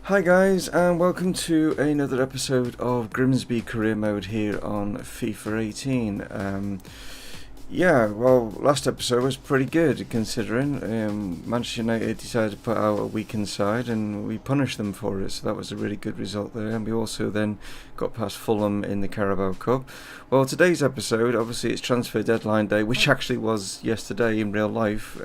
Hi guys, and welcome to another episode of Grimsby Career Mode here on FIFA 18. Last episode was pretty good considering Manchester United decided to put out a weakened side and we punished them for it, so that was a really good result there. And we also then got past Fulham in the Carabao Cup. Well, today's episode, obviously it's transfer deadline day, which actually was yesterday in real life.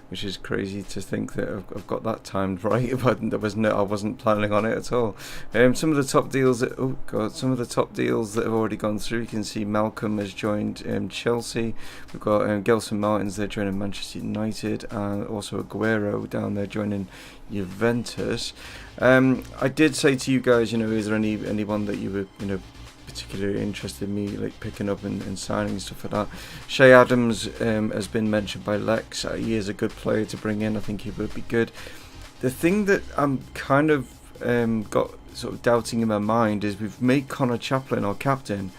Which is crazy to think that I've got that timed right, but I wasn't planning on it at all. Some of the top deals that have already gone through. You can see Malcolm has joined Chelsea. We've got Gelson Martins there joining Manchester United, and also Aguero down there joining Juventus. I did say to you guys, is there anyone that you were, particularly interested in me like picking up and signing and stuff like that. Shea Adams has been mentioned by Lex. He is a good player to bring in. I think he would be good. The thing that I'm kind of got sort of doubting in my mind is we've made Connor Chaplin our captain,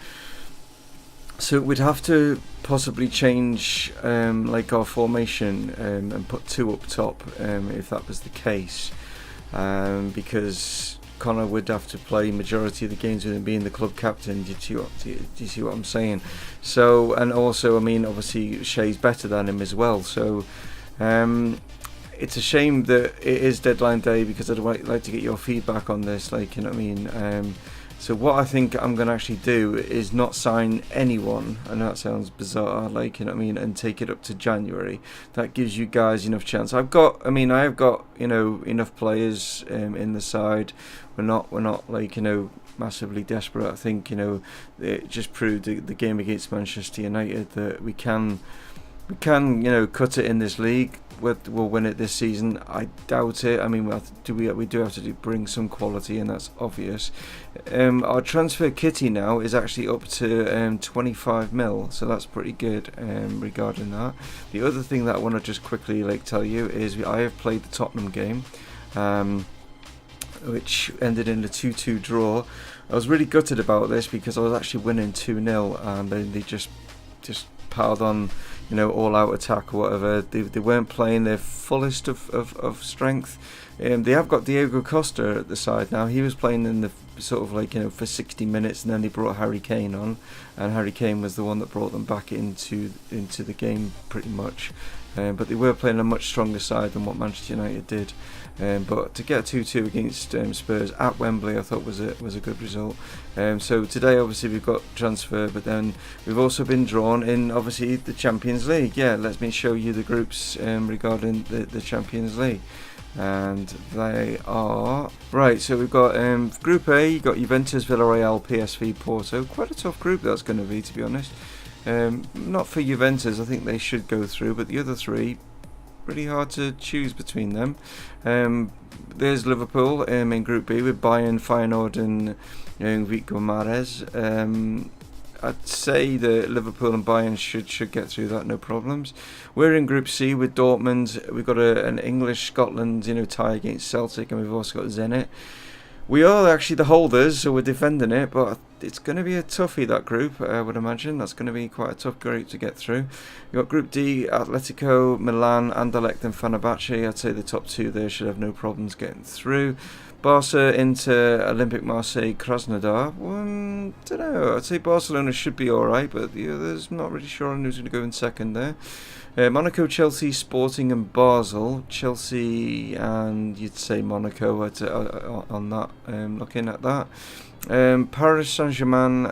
so we'd have to possibly change our formation and put two up top if that was the case, because Connor would have to play majority of the games with him being the club captain. Do you see what I'm saying? So, and also, obviously Shea's better than him as well. So, it's a shame that it is deadline day, because I'd like to get your feedback on this. So what I think I'm going to actually do is not sign anyone. I know that sounds bizarre, and take it up to January. That gives you guys enough chance. I have got enough players in the side. We're not massively desperate. I think it just proved the game against Manchester United that we can cut it in this league. We'll win it this season. I doubt it. We do have to bring some quality, and that's obvious. Our transfer kitty now is actually up to 25 mil, so that's pretty good regarding that. The other thing that I want to just quickly tell you is I have played the Tottenham game, which ended in a 2-2 draw. I was really gutted about this because I was actually winning 2-0, and they just piled on, all out attack or whatever. They weren't playing their fullest of strength. They have got Diego Costa at the side now. He was playing in the sort of for 60 minutes, and then they brought Harry Kane on, and Harry Kane was the one that brought them back into the game pretty much. But they were playing a much stronger side than what Manchester United did. But to get 2-2 against Spurs at Wembley, I thought was a good result. So today, obviously, we've got transfer, but then we've also been drawn in, obviously, the Champions League. Yeah, let me show you the groups regarding the Champions League. And they are right. So we've got Group A. You got Juventus, Villarreal, PSV, Porto. Quite a tough group that's going to be, to be honest. Not for Juventus. I think they should go through, but the other three, pretty hard to choose between them. There's Liverpool in Group B with Bayern, Feyenoord, and Enrico Mahrez. I'd say that Liverpool and Bayern should get through that, no problems. We're in Group C with Dortmund. We've got an English-Scotland tie against Celtic, and we've also got Zenit. We are actually the holders, so we're defending it, but it's going to be a toughie, that group, I would imagine. That's going to be quite a tough group to get through. You've got Group D, Atletico, Milan, Anderlecht and Fenerbahce. I'd say the top two there should have no problems getting through. Barca, Inter, Olympic Marseille, Krasnodar. Don't know. I'd say Barcelona should be alright, but the others, not really sure on who's going to go in second there. Monaco, Chelsea, Sporting and Basel. Chelsea and you'd say Monaco on that, looking at that. Paris Saint-Germain,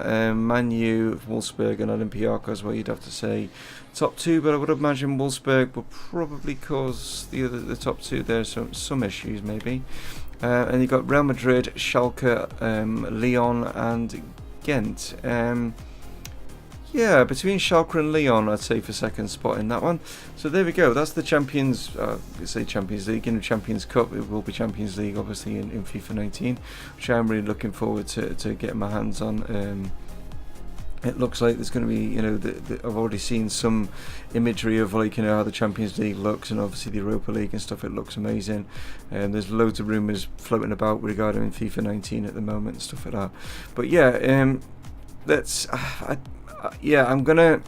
Man U, Wolfsburg and Olympiacos, well, you'd have to say top two, but I would imagine Wolfsburg will probably cause the top two there some issues maybe. And you've got Real Madrid, Schalke, Lyon and Ghent. Between Schalke and Lyon, I'd say for second spot in that one. So there we go. That's the Champions League. In the Champions Cup, it will be Champions League, obviously, in FIFA 19, which I'm really looking forward to getting my hands on. It looks like there's going to be, I've already seen some imagery of how the Champions League looks, and obviously the Europa League and stuff. It looks amazing. There's loads of rumours floating about regarding FIFA 19 at the moment and stuff like that. But yeah, I'm gonna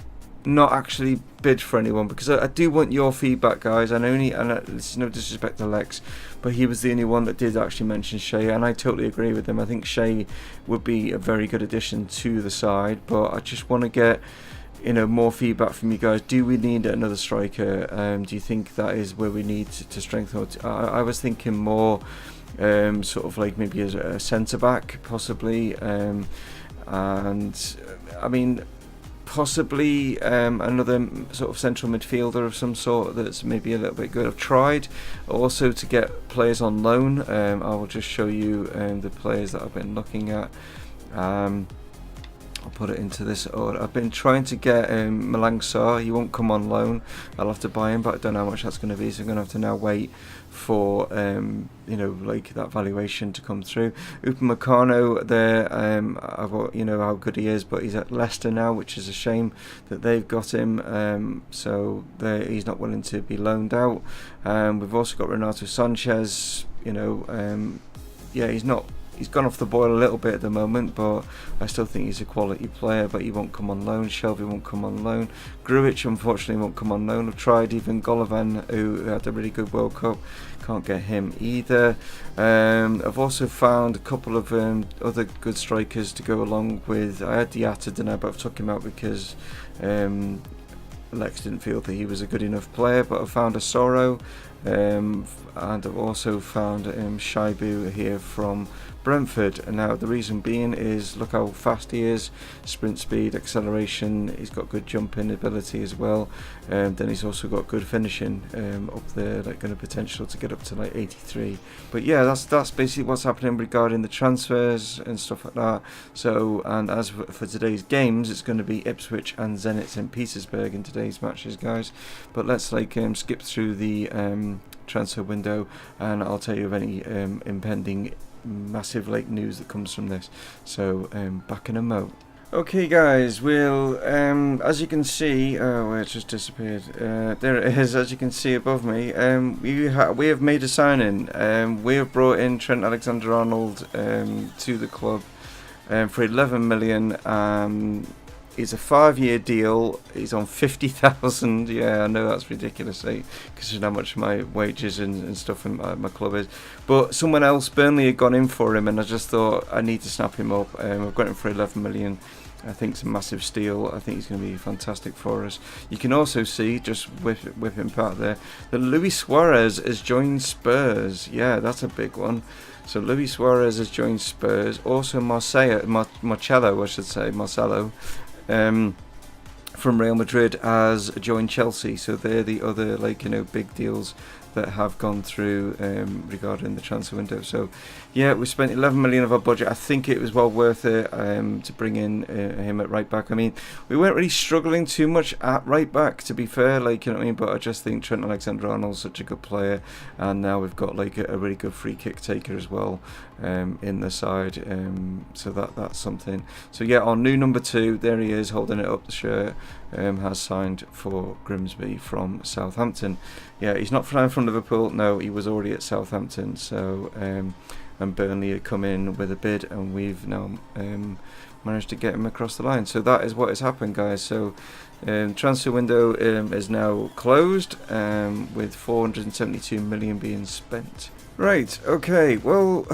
not actually bid for anyone, because I do want your feedback, guys. And this is no disrespect to Lex, but he was the only one that did actually mention Shea, and I totally agree with him. I think Shea would be a very good addition to the side, but I just want to get more feedback from you guys. Do we need another striker? Do you think that is where we need to strengthen? I was thinking more sort of like maybe as a centre back, possibly, and I mean, possibly another sort of central midfielder of some sort that's maybe a little bit good. I've tried also to get players on loan. I will just show you the players that I've been looking at. I'll put it into this order. I've been trying to get Mumongu Sarr. He won't come on loan. I'll have to buy him, but I don't know how much that's going to be, so I'm going to have to now wait for like that valuation to come through. Upamecano there, how good he is, but he's at Leicester now, which is a shame that they've got him. So he's not willing to be loaned out. We've also got Renato Sanchez. He's gone off the boil a little bit at the moment, but I still think he's a quality player, but he won't come on loan. Shelby won't come on loan. Grujic, unfortunately, won't come on loan. I've tried even Golovin, who had a really good World Cup. Can't get him either. I've also found a couple of other good strikers to go along with. I had Diatta, didn't I? But I've took him out because Lex didn't feel that he was a good enough player. But I found a Sorrow, and I've also found Shaibu here from Brentford. And now the reason being is, look how fast he is, sprint speed, acceleration. He's got good jumping ability as well. Then he's also got good finishing up there, like going to potential to get up to like 83. But yeah, that's basically what's happening regarding the transfers and stuff like that. So, and as for today's games, it's going to be Ipswich and Zenit St. Petersburg in today's matches, guys. But let's skip through the transfer window, and I'll tell you of any impending massive news that comes from this. So back in a mo. Okay, guys, we'll as you can see, it just disappeared. There it is. As you can see above me, we have made a signing. We have brought in Trent Alexander-Arnold to the club for 11 million. It's a 5-year deal. He's on 50,000. Yeah, I know that's ridiculous, considering how much my wages and stuff in my club is. But someone else, Burnley, had gone in for him, and I just thought I need to snap him up. I've got him for 11 million. I think it's a massive steal. I think he's going to be fantastic for us. You can also see, just whip him part there, that Luis Suarez has joined Spurs. Yeah, that's a big one. So Luis Suarez has joined Spurs. Also Marcelo, from Real Madrid has joined Chelsea. So they're the other big deals that have gone through regarding the transfer window. So yeah, we spent 11 million of our budget. I think it was well worth it to bring in him at right back. I mean, we weren't really struggling too much at right back, to be fair, but I just think Trent Alexander-Arnold's such a good player, and now we've got a really good free kick taker as well in the side, so that's something. So yeah, our new number 2, there he is holding it up, the shirt, has signed for Grimsby from Southampton. Yeah, he's not flying from Liverpool, no, he was already at Southampton. So and Burnley had come in with a bid, and we've now managed to get him across the line. So that is what has happened, guys. So transfer window is now closed, with 472 million being spent. Right, okay, well,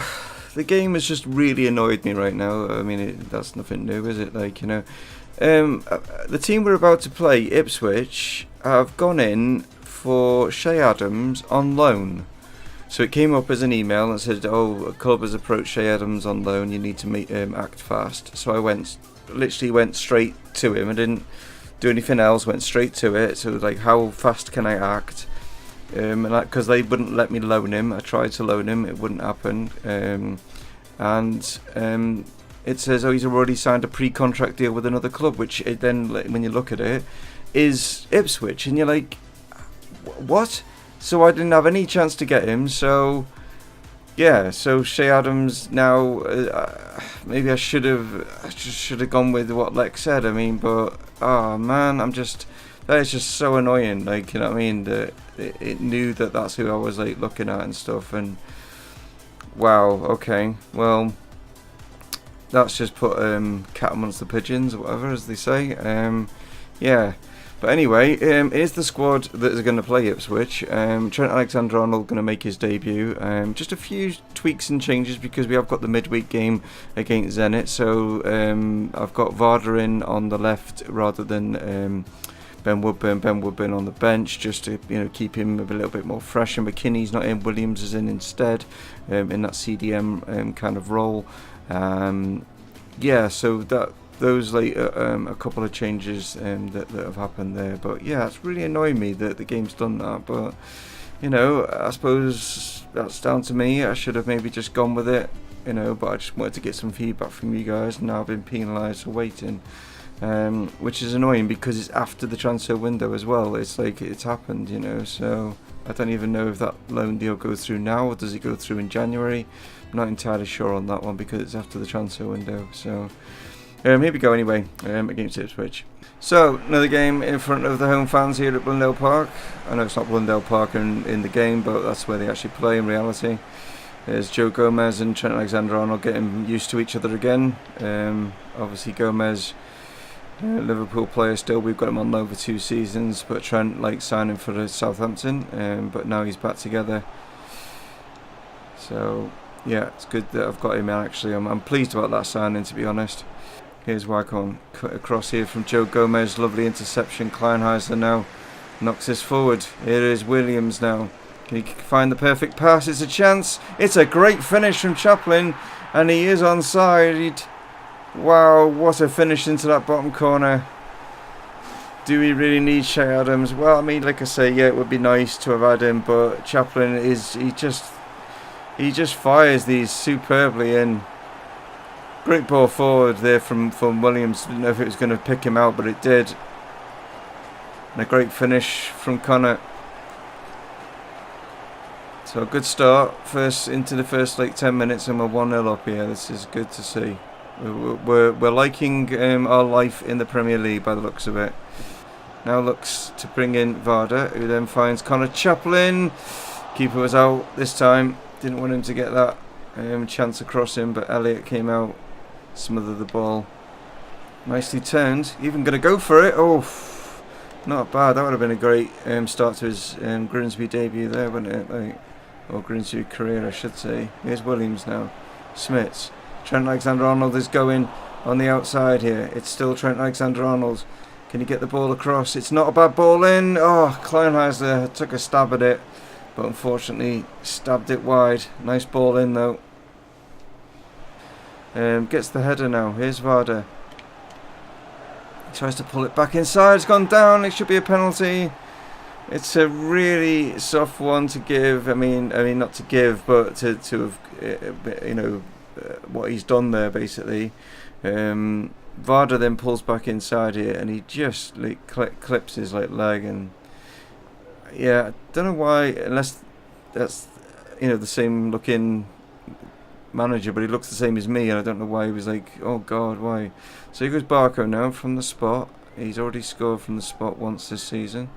the game has just really annoyed me right now. I mean, that's nothing new, is it? The team we're about to play, Ipswich, have gone in for Shea Adams on loan. So it came up as an email and said, "Oh, a club has approached Shea Adams on loan. You need to act fast." So I literally went straight to him. I didn't do anything else. Went straight to it. So how fast can I act? And because they wouldn't let me loan him, I tried to loan him. It wouldn't happen. It says, "Oh, he's already signed a pre-contract deal with another club," which then, when you look at it, is Ipswich, and you're like, what? So I didn't have any chance to get him. So yeah, so Shea Adams now. Maybe I should have gone with what Lex said. I mean, but oh man, that is just so annoying. You know what I mean? That it knew that that's who I was looking at and stuff. And wow, okay, well, that's just put cat amongst the pigeons, or whatever, as they say. Yeah. But anyway, here's the squad that is going to play Ipswich. Trent Alexander-Arnold going to make his debut. Just a few tweaks and changes because we have got the midweek game against Zenit. So I've got Varda in on the left rather than Ben Woodburn on the bench, just to keep him a little bit more fresh. And McKinney's not in, Williams is in instead, in that CDM kind of role. So those a couple of changes that have happened there. But yeah, it's really annoying me that the game's done that. But I suppose that's down to me. I should have maybe just gone with it. But I just wanted to get some feedback from you guys. And now I've been penalised for waiting. Which is annoying because it's after the transfer window as well. It's like it's happened, so I don't even know if that loan deal goes through now or does it go through in January. I'm not entirely sure on that one because it's after the transfer window. So here we go anyway, against Ipswich. So another game in front of the home fans here at Blundell Park. I know it's not Blundell Park in the game, but that's where they actually play in reality. There's Joe Gomez and Trent Alexander-Arnold getting used to each other again. Obviously Gomez, Liverpool player still, we've got him on loan for 2 seasons, but Trent signing for Southampton, but now he's back together. So yeah, it's good that I've got him in actually. I'm pleased about that signing, to be honest. Here's Wycombe, cut across here from Joe Gomez, lovely interception. Kleinheisler now knocks this forward. Here is Williams now. Can he find the perfect pass? It's a chance. It's a great finish from Chaplin, and he is onside. Wow, what a finish into that bottom corner. Do we really need Shea Adams? Well, I mean, like I say, yeah, it would be nice to have had him, but Chaplin he just fires these superbly in. Great ball forward there from Williams. Didn't know if it was going to pick him out, but it did. And a great finish from Connor. So a good start into the first 10 minutes, and we're 1-0 up here. This is good to see. We're liking our life in the Premier League by the looks of it. Now looks to bring in Varda, who then finds Connor Chaplin. Keeper was out this time. Didn't want him to get that chance across him, but Elliott came out, smothered the ball. Nicely turned. Even going to go for it. Oh, not bad. That would have been a great start to his Grimsby debut there, wouldn't it? Or Grimsby career, I should say. Here's Williams now. Smits. Trent Alexander-Arnold is going on the outside here. It's still Trent Alexander-Arnold. Can he get the ball across? It's not a bad ball in. Oh, Kleinheisler took a stab at it, but unfortunately stabbed it wide. Nice ball in though. Gets the header now. Here's Varda. He tries to pull it back inside. It's gone down. It should be a penalty. It's a really soft one to give. I mean not to give, but to have what he's done there basically. Varda then pulls back inside here, and he just clips his leg, and yeah, I don't know why, unless that's the same looking manager, but he looks the same as me, and I don't know why he was oh god, why. So here goes Barco now from the spot. He's already scored from the spot once this season.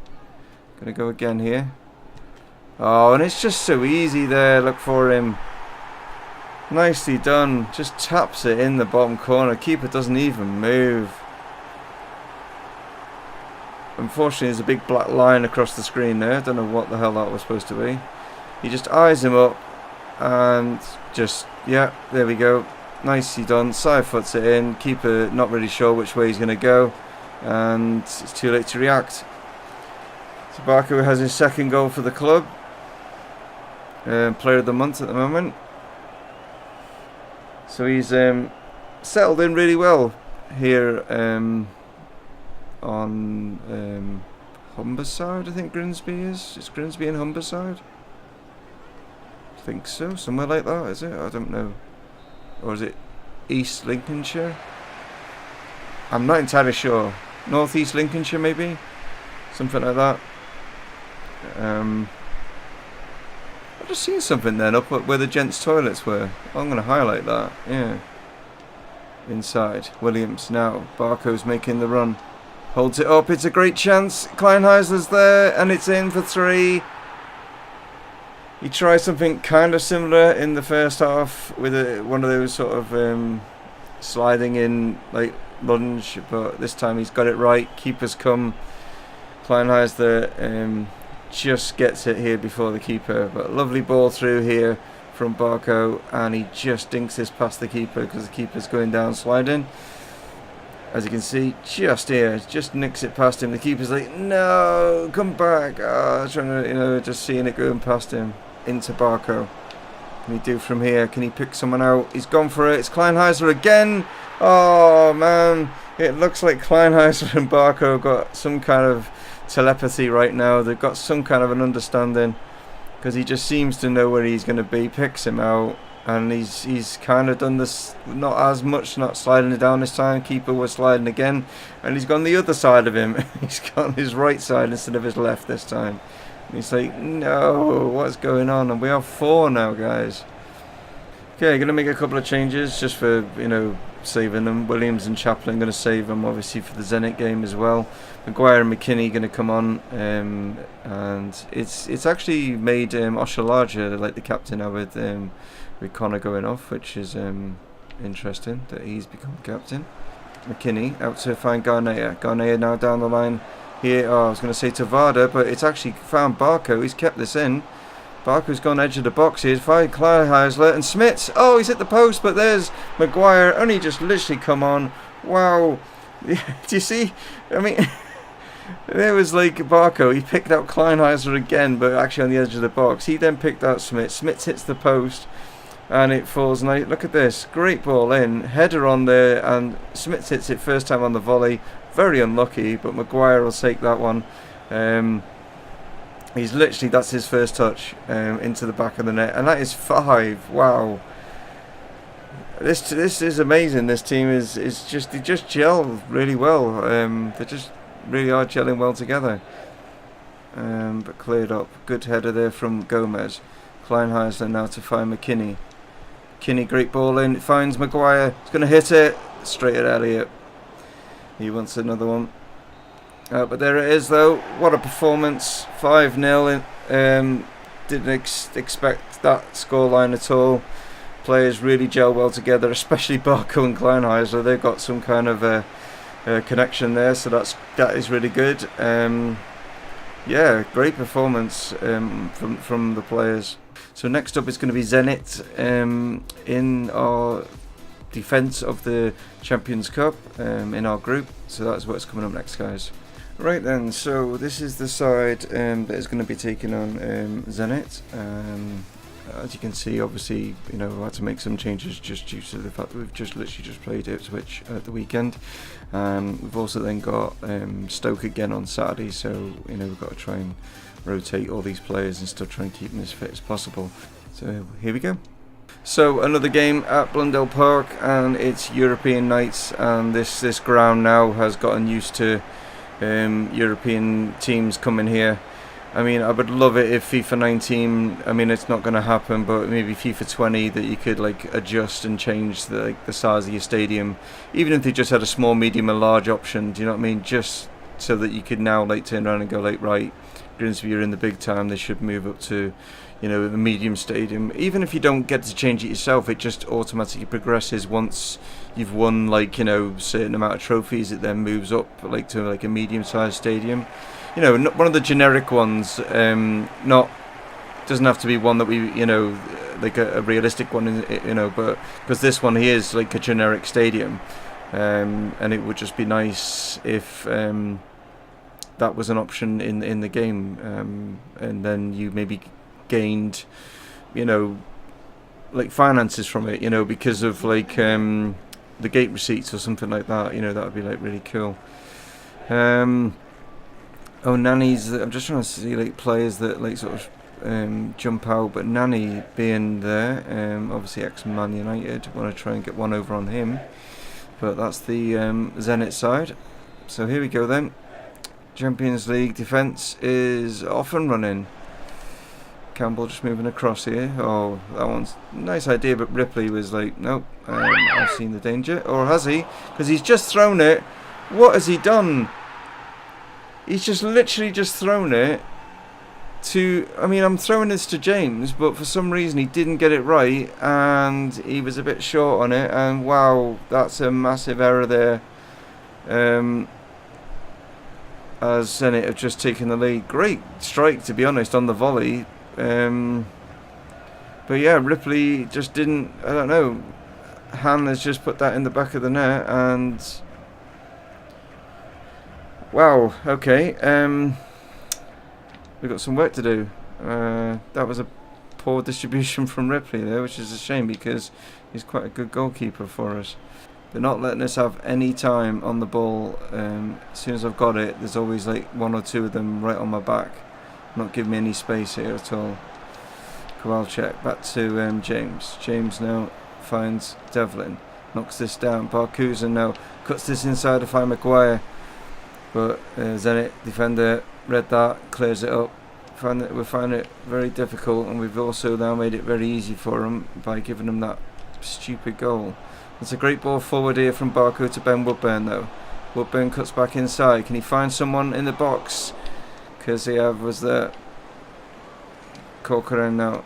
Gonna go again here. Oh, and it's just so easy there. Look for him. Nicely done. Just taps it in the bottom corner. Keeper doesn't even move. Unfortunately, there's a big black line across the screen there. I don't know what the hell that was supposed to be. He just eyes him up, and just, yeah, there we go. Nicely done. Side foots it in. Keeper not really sure which way he's going to go, and it's too late to react. So Barco has his second goal for the club. Player of the month at the moment. So he's settled in really well here on Humberside, I think Grimsby is. It's Grimsby and Humberside? I think so. Somewhere like that, is it? I don't know. Or is it East Lincolnshire? I'm not entirely sure. North East Lincolnshire, maybe? Something like that. I've just seen something then up where the gents' toilets were. I'm going to highlight that. Yeah. Inside. Williams now. Barco's making the run. Holds it up. It's a great chance. Kleinheisler's there, and it's in for 3. He tried something kind of similar in the first half with one of those sort of sliding in lunge, but this time he's got it right. Keeper's come. Kleinheisler just gets it here before the keeper, but lovely ball through here from Barco, and he just dinks this past the keeper because the keeper's going down sliding. As you can see, just here, just nicks it past him. The keeper's like, no, come back. Trying to, just seeing it going past him into Barco. What can he do from here? Can he pick someone out? He's gone for it. It's Kleinheisler again. Oh, man. It looks like Kleinheisler and Barco got some kind of telepathy right now. They've got some kind of an understanding because he just seems to know where he's going to be. Picks him out. And he's kind of done this, not as much, not sliding it down this time. Keeper was sliding again, and he's gone the other side of him. He's gone his right side instead of his left this time. And he's like, no, what's going on? And we have 4 now, guys. Okay, going to make a couple of changes just for, saving them. Williams and Chaplin going to save them, obviously, for the Zenit game as well. Maguire and McKinney going to come on, and it's actually made Oshalaja like the captain now with Connor going off, which is interesting that he's become captain. McKinney out to find Garnea. Garnea now down the line here. I was going to say Tavada, but it's actually found Barco. He's kept this in. Barco's gone edge of the box here. Find Kleinheisler and Smits. Oh, he's hit the post, but there's Maguire. Only just literally come on. Wow. Do you see? I mean, there was like Barco. He picked out Kleinheisler again, but actually on the edge of the box. He then picked out Smits. Smits hits the post. And it falls. Now look at this, great ball in, header on there, and Smith hits it first time on the volley. Very unlucky, but Maguire will take that one. That's his first touch into the back of the net, and that is 5. Wow, this is amazing. This team they just gel really well. They just really are gelling well together. But cleared up. Good header there from Gomez. Kleinheisler now to find McKinney. McKinney, great ball in, finds Maguire, he's going to hit it, straight at Elliott. He wants another one. But there it is though, what a performance, 5-0. Didn't expect that scoreline at all. Players really gel well together, especially Barco and Kleinheisler. They've got some kind of a connection there, so that is really good. Yeah, great performance from the players. So next up is going to be Zenit in our defence of the Champions Cup in our group. So that's what's coming up next, guys. Right then, so this is the side that is going to be taking on Zenit. As you can see, obviously, we had to make some changes just due to the fact that we've just literally just played Ipswich at the weekend. We've also then got Stoke again on Saturday, so we've got to try and rotate all these players and still try and keep them as fit as possible. So here we go. So another game at Blundell Park, and it's European nights, and this ground now has gotten used to European teams coming here. I mean, I would love it if FIFA 19, I mean, it's not going to happen, but maybe FIFA 20, that you could adjust and change the size of your stadium, even if they just had a small, medium and large option, do you know what I mean? Just so that you could now turn around and go right, Grimsby are in the big time, they should move up to the medium stadium. Even if you don't get to change it yourself, it just automatically progresses. Once you've won certain amount of trophies, it then moves up to a medium-sized stadium. Not one of the generic ones. Not doesn't have to be one that we a realistic one. But because this one here is a generic stadium, and it would just be nice if that was an option in the game, and then you maybe gained finances from it, because of the gate receipts or something like that. That would be really cool. Nani's, I'm just trying to see players that sort of jump out, but Nani being there, obviously ex-Man United, want to try and get one over on him, but that's the Zenit side. So here we go then. Champions League defence is off and running. Campbell just moving across here. Oh, that one's a nice idea, but Ripley was nope, I've seen the danger. Or has he? Because he's just thrown it. What has he done? He's just literally just thrown it to... I mean, I'm throwing this to James, but for some reason he didn't get it right, and he was a bit short on it, and wow, that's a massive error there. as Zenit have just taken the lead. Great strike, to be honest, on the volley. But yeah, Ripley just didn't, I don't know, Han has just put that in the back of the net, and wow, okay, we've got some work to do. That was a poor distribution from Ripley there, which is a shame because he's quite a good goalkeeper for us. They're not letting us have any time on the ball. As soon as I've got it, there's always like one or two of them right on my back, not giving me any space here at all. Kowalczyk back to James. James now finds Devlin, knocks this down. Barkusen now cuts this inside to find Maguire, but Zenit defender read that, clears it up. We find it very difficult, and we've also now made it very easy for him by giving him that stupid goal. It's a great ball forward here from Barco to Ben Woodburn though. Woodburn cuts back inside. Can he find someone in the box? Because he was there. Corcoran now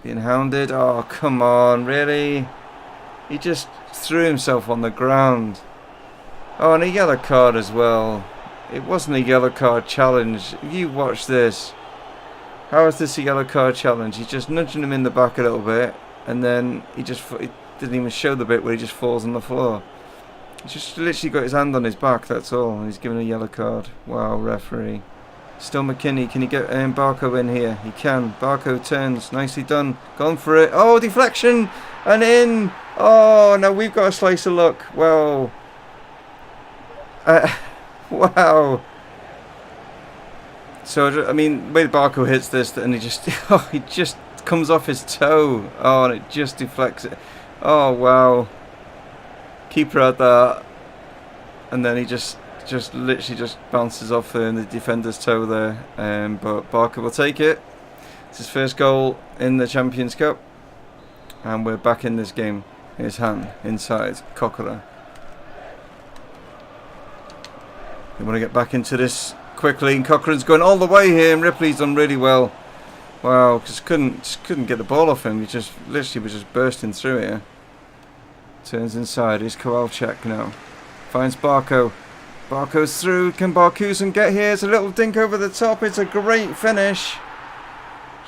being hounded. Oh, come on, really? He just threw himself on the ground. Oh, and a yellow card as well. It wasn't a yellow card challenge. If you watch this, how is this a yellow card challenge? He's just nudging him in the back a little bit, and then he didn't even show the bit where he just falls on the floor. He's just literally got his hand on his back, that's all, and he's given a yellow card. Wow, referee. Still McKinney, can he get Barco in here? He can. Barco turns, nicely done. Gone for it. Oh, deflection! And in! Oh, now we've got a slice of luck. Well, wow. So, I mean, the way Barco hits this, and he just comes off his toe. Oh, and it just deflects it. Oh, wow. Keeper had that. And then he just literally just bounces off the defender's toe there. But Barco will take it. It's his first goal in the Champions Cup. And we're back in this game. Here's Han inside. Kokora. We want to get back into this quickly. And Cochrane's going all the way here. And Ripley's done really well. Wow, just couldn't get the ball off him. He just literally was just bursting through here. Turns inside. Here's Kowalczyk now. Finds Barco. Barco's through. Can Barkusen get here? It's a little dink over the top. It's a great finish.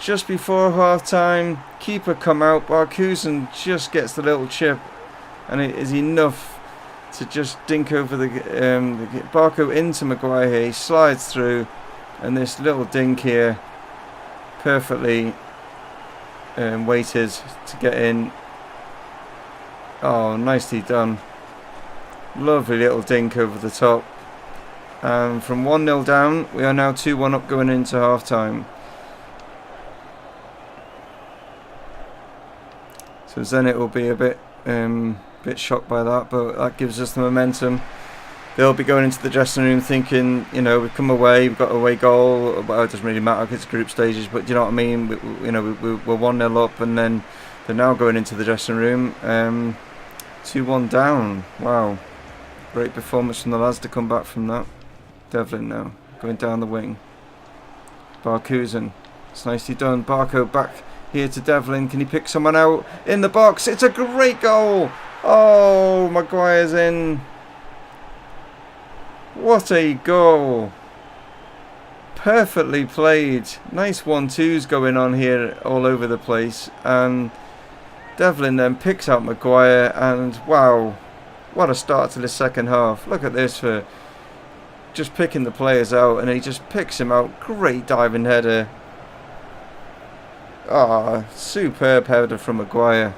Just before half time, keeper come out. Barkusen just gets the little chip, and it is enough to just dink over the Barco into Maguire here. He slides through, and this little dink here, perfectly weighted to get in. Oh, nicely done. Lovely little dink over the top. And from 1-0 down, we are now 2-1 up going into half time. So Zenit will be a bit shocked by that, but that gives us the momentum. They'll be going into the dressing room thinking, you know, we've come away, we've got an away goal. Well, it doesn't really matter because it's group stages, but do you know what I mean? We're 1-0 up, and then they're now going into the dressing room. 2-1 down. Wow. Great performance from the lads to come back from that. Devlin now, going down the wing. Barkusen. It's nicely done. Barco back here to Devlin. Can he pick someone out in the box? It's a great goal. Oh, Maguire's in. What a goal. Perfectly played. Nice 1-2s going on here all over the place. And Devlin then picks out Maguire, and wow, what a start to the second half. Look at this for just picking the players out, and he just picks him out. Great diving header. Ah, superb header from Maguire.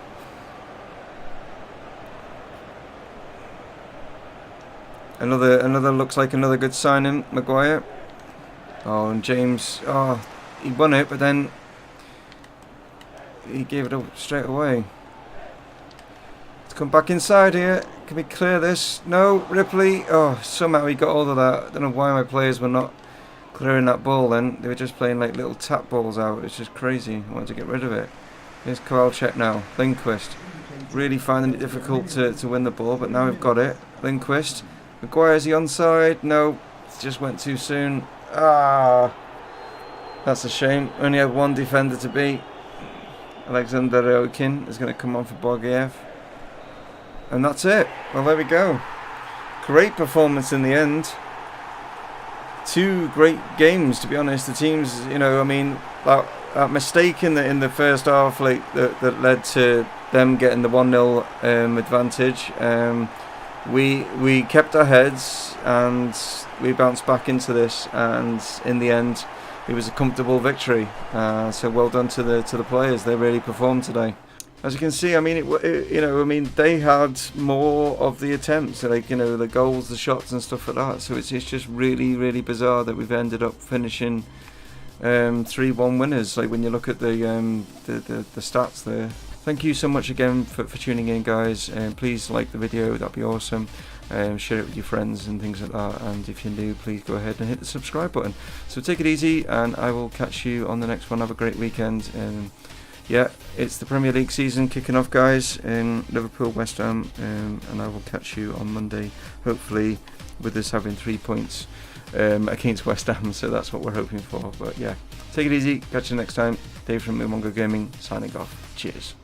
Another looks like another good signing, Maguire. Oh, and James, he won it, but then he gave it up straight away. Let's come back inside here. Can we clear this? No, Ripley. Oh, somehow he got all of that. I don't know why my players were not clearing that ball then. They were just playing like little tap balls out. It's just crazy. I wanted to get rid of it. Here's Kowalczyk now. Lindquist. Really finding it difficult to win the ball, but now we've got it. Lindquist. Maguire, is he onside? No. It just went too soon. Ah. That's a shame. Only had one defender to beat. Alexander-Arnold is going to come on for Bogiev. And that's it. Well, there we go. Great performance in the end. two great games, to be honest. The teams, you know, I mean, that mistake in the first half, like that led to them getting the 1-0 advantage. We kept our heads and we bounced back into this, and in the end, it was a comfortable victory. So well done to the players. They really performed today. As you can see, I mean, they had more of the attempts, like, you know, the goals, the shots, and stuff like that. So it's just really, really bizarre that we've ended up finishing 3-1 winners. Like when you look at the stats there. Thank you so much again for tuning in, guys. Please like the video, that'd be awesome. Share it with your friends and things like that. And if you're new, please go ahead and hit the subscribe button. So take it easy, and I will catch you on the next one. Have a great weekend. Yeah, it's the Premier League season kicking off, guys, in Liverpool, West Ham, and I will catch you on Monday, hopefully with us having 3 points against West Ham, so that's what we're hoping for. But yeah, take it easy, catch you next time. Dave from Mumongu Gaming, signing off. Cheers.